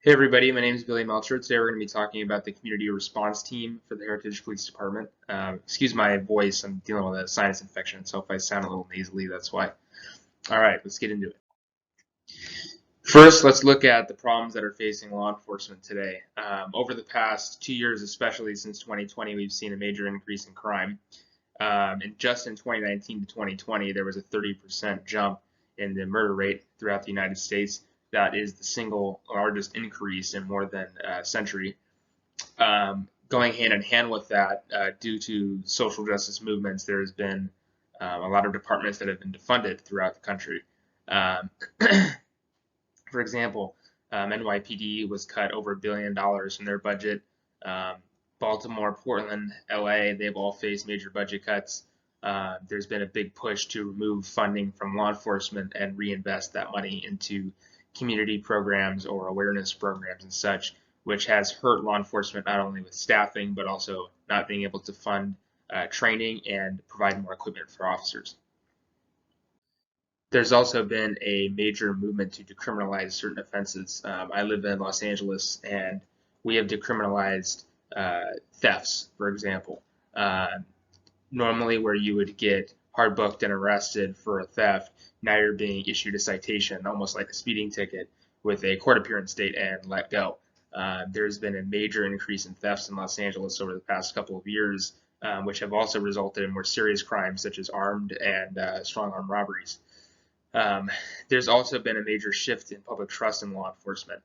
Hey everybody, my name is Billy Melcher. Today we're going to be talking about the community response team for the Heritage Police Department. Excuse my voice, I'm dealing with a sinus infection, so if I sound a little nasally, that's why. All right, let's get into it. First, let's look at the problems that are facing law enforcement today. Over the past 2 years, especially since 2020, we've seen a major increase in crime. And just in 2019 to 2020, there was a 30% jump in the murder rate throughout the United States. That is the single largest increase in more than a century. Going hand in hand with that, due to social justice movements, there's been a lot of departments that have been defunded throughout the country. Um, for example, NYPD was cut over $1 billion from their budget. Um, Baltimore, Portland, LA, they've all faced major budget cuts. There's been a big push to remove funding from law enforcement and reinvest that money into community programs or awareness programs and such, which has hurt law enforcement not only with staffing, but also not being able to fund training and provide more equipment for officers. There's also been a major movement to decriminalize certain offenses. I live in Los Angeles, and we have decriminalized thefts, for example. Uh, Normally, where you would get hard booked and arrested for a theft, now you're being issued a citation, almost like a speeding ticket, with a court appearance date and let go. There's been a major increase in thefts in Los Angeles over the past couple of years, which have also resulted in more serious crimes such as armed and strong arm robberies. Um, there's also been a major shift in public trust in law enforcement.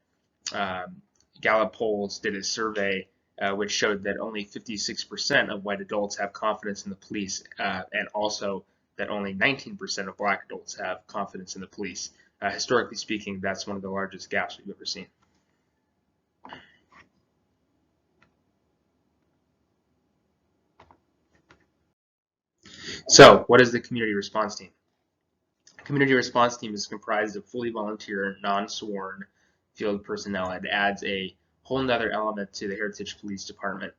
Um, Gallup polls did a survey which showed that only 56% of white adults have confidence in the police, and also that only 19% of black adults have confidence in the police. Historically speaking, that's one of the largest gaps we've ever seen. So, what is the community response team? Community response team is comprised of fully volunteer, non-sworn field personnel. It adds a whole nother element to the Heritage Police Department.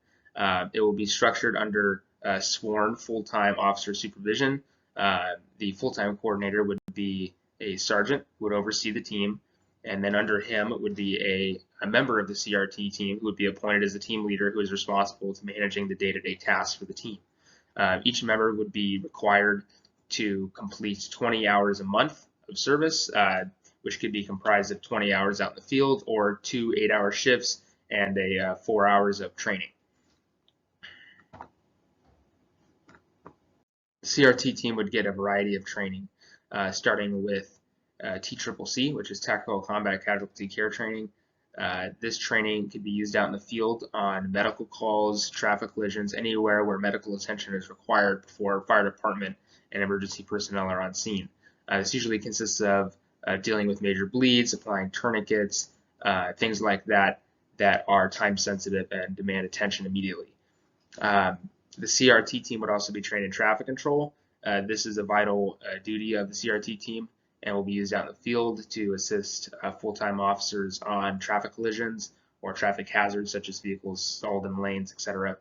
It will be structured under sworn full-time officer supervision. The full-time coordinator would be a sergeant who would oversee the team, and then under him would be a member of the CRT team who would be appointed as the team leader, who is responsible to managing the day-to-day tasks for the team. Each member would be required to complete 20 hours a month of service, which could be comprised of 20 hours out in the field or 2 8-hour shifts and 4 hours of training. The CRT team would get a variety of training, starting with TCCC, which is Tactical Combat Casualty Care Training. This training could be used out in the field on medical calls, traffic collisions, anywhere where medical attention is required before fire department and emergency personnel are on scene. This usually consists of dealing with major bleeds, applying tourniquets, things like that that are time sensitive and demand attention immediately. The CRT team would also be trained in traffic control. This is a vital duty of the CRT team and will be used out in the field to assist full-time officers on traffic collisions or traffic hazards such as vehicles stalled in lanes, etc.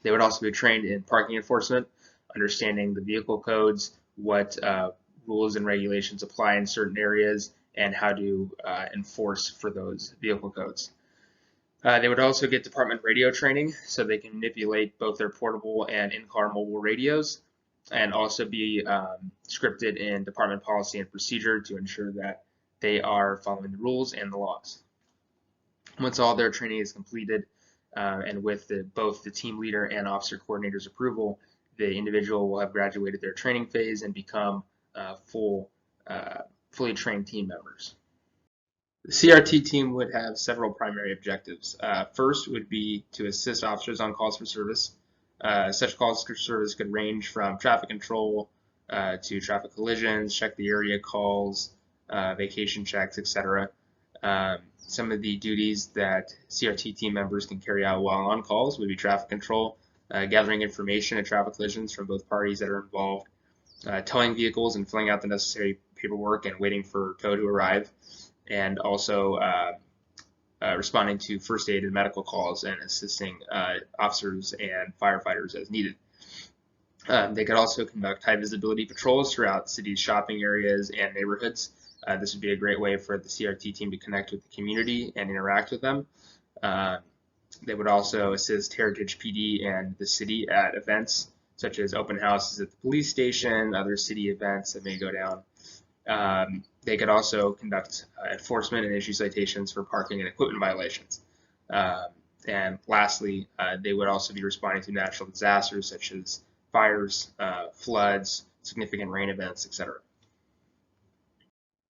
They would also be trained in parking enforcement, understanding the vehicle codes, what rules and regulations apply in certain areas, and how to enforce for those vehicle codes. They would also get department radio training so they can manipulate both their portable and in-car mobile radios, and also be scripted in department policy and procedure to ensure that they are following the rules and the laws. Once all their training is completed, and with both the team leader and officer coordinator's approval, the individual will have graduated their training phase and become fully trained team members. The CRT team would have several primary objectives. First would be to assist officers on calls for service. Such calls for service could range from traffic control to traffic collisions, check the area calls, vacation checks, etc. Some of the duties that CRT team members can carry out while on calls would be traffic control, gathering information at traffic collisions from both parties that are involved, towing vehicles and filling out the necessary paperwork and waiting for tow to arrive, and also responding to first aid and medical calls and assisting officers and firefighters as needed. They could also conduct high visibility patrols throughout the city's shopping areas and neighborhoods, This would be a great way for the CRT team to connect with the community and interact with them. They would also assist Heritage PD and the city at events such as open houses at the police station, other city events that may go down. They could also conduct enforcement and issue citations for parking and equipment violations. And lastly, they would also be responding to natural disasters such as fires, floods, significant rain events, etc.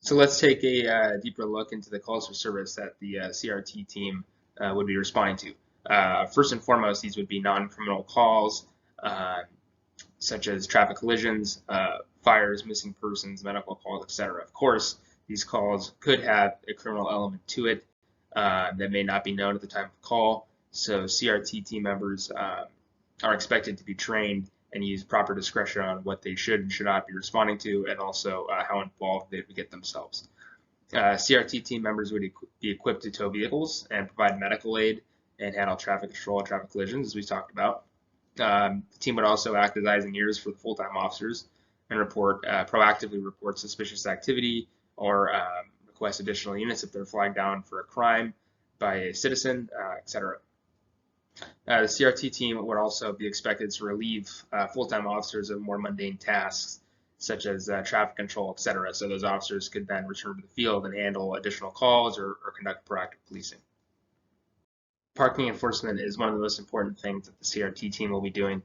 So let's take a deeper look into the calls for service that the CRT team would be responding to. First and foremost, these would be non-criminal calls, such as traffic collisions, fires, missing persons, medical calls, etc. Of course, these calls could have a criminal element to it that may not be known at the time of call. So CRT team members are expected to be trained and use proper discretion on what they should and should not be responding to, and also how involved they would get themselves. CRT team members would be equipped to tow vehicles and provide medical aid and handle traffic control and traffic collisions, as we talked about. The team would also act as eyes and ears for the full-time officers and proactively report suspicious activity or request additional units if they're flagged down for a crime by a citizen, etc. The CRT team would also be expected to relieve full-time officers of more mundane tasks, such as traffic control, etc. So those officers could then return to the field and handle additional calls or conduct proactive policing. Parking enforcement is one of the most important things that the CRT team will be doing.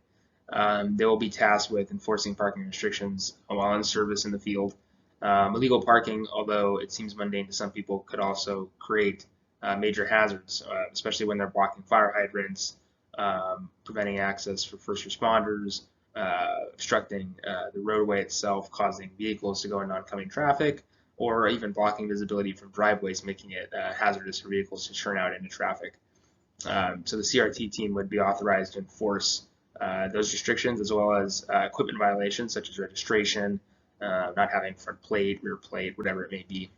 They will be tasked with enforcing parking restrictions while in service in the field. Illegal parking, although it seems mundane to some people, could also create major hazards, especially when they're blocking fire hydrants, preventing access for first responders, obstructing the roadway itself, causing vehicles to go into oncoming traffic, or even blocking visibility from driveways, making it hazardous for vehicles to turn out into traffic. So the CRT team would be authorized to enforce those restrictions, as well as equipment violations such as registration, not having front plate, rear plate, whatever it may be.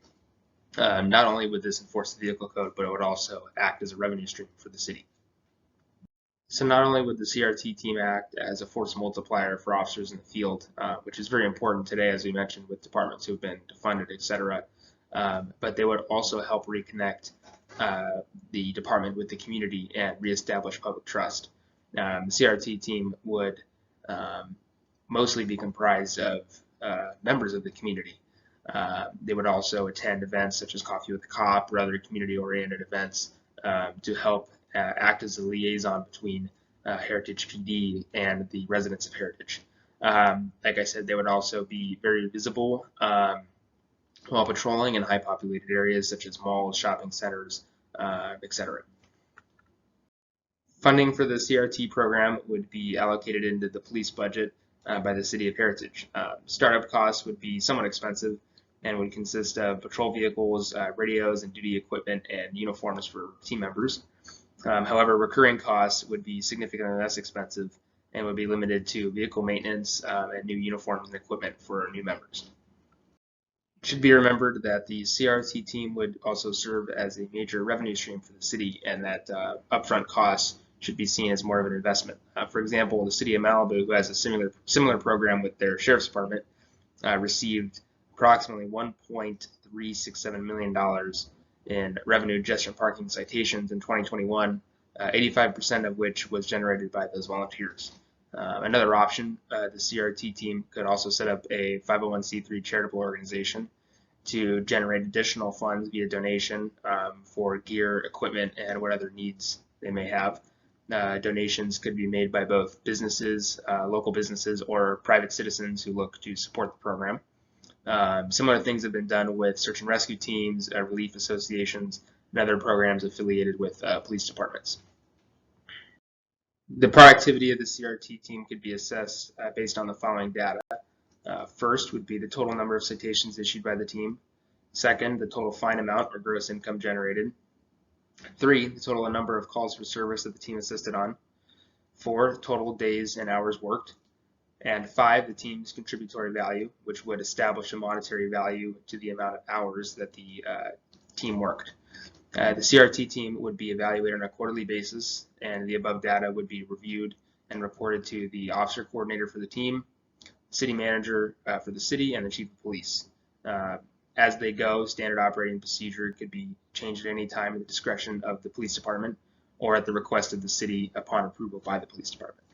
Not only would this enforce the vehicle code, but it would also act as a revenue stream for the city. So not only would the CRT team act as a force multiplier for officers in the field, which is very important today, as we mentioned, with departments who have been defunded, etc., but they would also help reconnect the department with the community and reestablish public trust. The CRT team would mostly be comprised of members of the community. They would also attend events such as Coffee with the Cop or other community-oriented events to help act as a liaison between Heritage PD and the residents of Heritage. Like I said, they would also be very visible while patrolling in high populated areas such as malls, shopping centers, etc. Funding for the CRT program would be allocated into the police budget by the City of Heritage. Startup costs would be somewhat expensive and would consist of patrol vehicles, radios and duty equipment, and uniforms for team members. However, recurring costs would be significantly less expensive and would be limited to vehicle maintenance and new uniforms and equipment for new members. It should be remembered that the CRT team would also serve as a major revenue stream for the city, and that upfront costs should be seen as more of an investment. For example, the city of Malibu, who has a similar program with their sheriff's department, received approximately $1.367 million in revenue just from parking citations in 2021, 85% of which was generated by those volunteers. Another option, the CRT team could also set up a 501c3 charitable organization to generate additional funds via donation for gear, equipment, and what other needs they may have. Donations could be made by both businesses, local businesses, or private citizens who look to support the program. Similar things have been done with search and rescue teams, relief associations, and other programs affiliated with police departments. The productivity of the CRT team could be assessed based on the following data. First would be the total number of citations issued by the team. Second, the total fine amount or gross income generated. 3, the total number of calls for service that the team assisted on. 4, total days and hours worked. And 5, the team's contributory value, which would establish a monetary value to the amount of hours that the team worked. The CRT team would be evaluated on a quarterly basis, and the above data would be reviewed and reported to the officer coordinator for the team, city manager for the city, and the chief of police. as they go. Standard operating procedure could be changed at any time at the discretion of the police department or at the request of the city upon approval by the police department.